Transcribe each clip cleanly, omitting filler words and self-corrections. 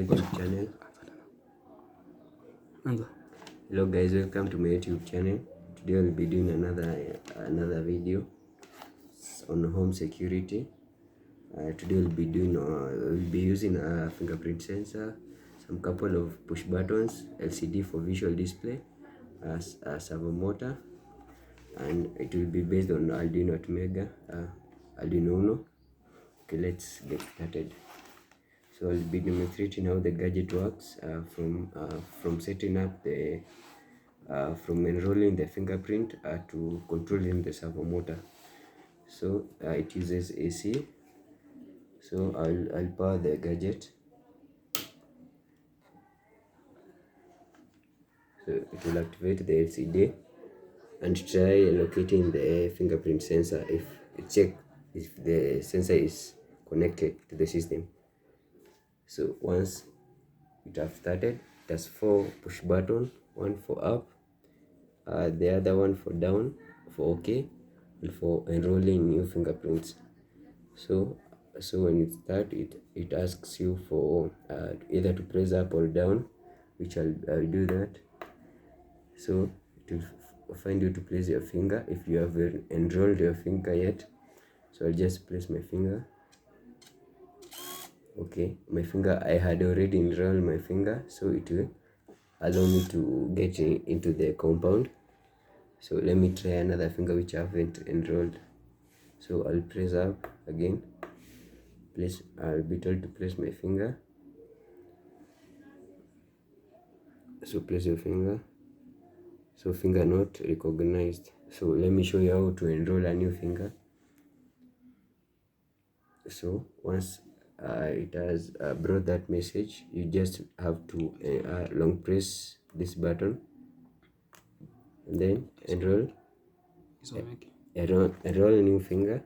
YouTube channel. Hello guys, welcome to my YouTube channel. Today I'll be doing another video on home security. Today we'll be using a fingerprint sensor, some couple of push buttons, LCD for visual display, as a servo motor, and it will be based on Arduino Uno. Okay, let's get started. So I'll be demonstrating how the gadget works from setting up the from enrolling the fingerprint to controlling the servo motor. So it uses AC. So I'll power the gadget. So it will activate the LCD and try locating the fingerprint sensor. Check if the sensor is connected to the system. So once it has started, it has 4 push buttons, one for up, the other one for down, for OK, and for enrolling new fingerprints. So when it starts, it asks you for either to press up or down, which I'll do that. So it will find you to place your finger if you haven't enrolled your finger yet. So I'll just place my finger. Okay, my finger, I had already enrolled my finger, so it will allow me to get into the compound. So let me try another finger which I haven't enrolled. So I'll press up again. I'll be told to place my finger. So place your finger. So finger not recognized. So let me show you how to enroll a new finger. So once it has brought that message, you just have to long press this button and then enroll a new finger.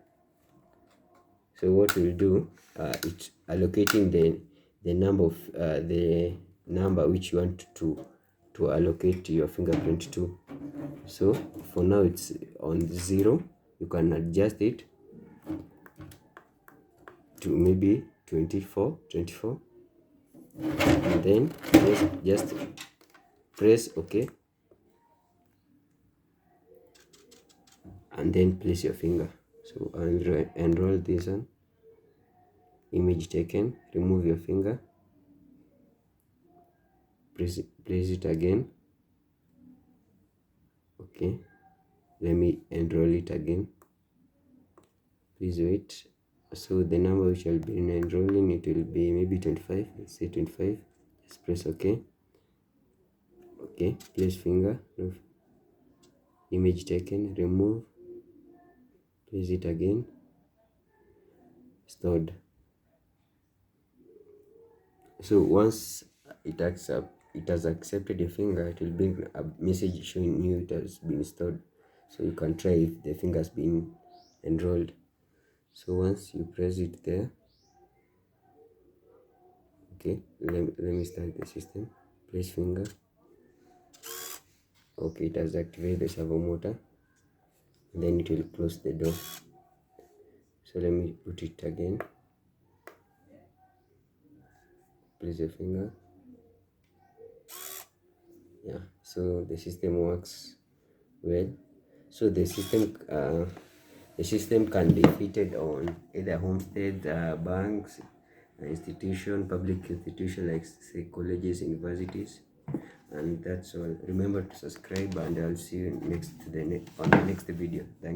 So what we'll do, it's allocating the number which you want to allocate your fingerprint to. So for now it's on 0. You can adjust it to maybe 24, and then just press OK, and then place your finger. So enroll this one, image taken, remove your finger, place it again. Okay, let me enroll it again, please wait. So the number which I'll be enrolling, it will be maybe 25. Let's say 25. Just press OK. Okay, place finger, image taken, remove, place it again, stored. So once it has accepted the finger, it will bring a message showing you it has been stored. So you can try if the finger has been enrolled. So once you press it there, okay, let me start the system. Place finger. Okay, it has activated the servo motor, and then it will close the door. So let me put it again. Place your finger. Yeah, so the system works well. So the system can be fitted on either homestead, banks, public institution like say colleges, universities, and that's all. Remember to subscribe, and I'll see you on the next video. Thank you.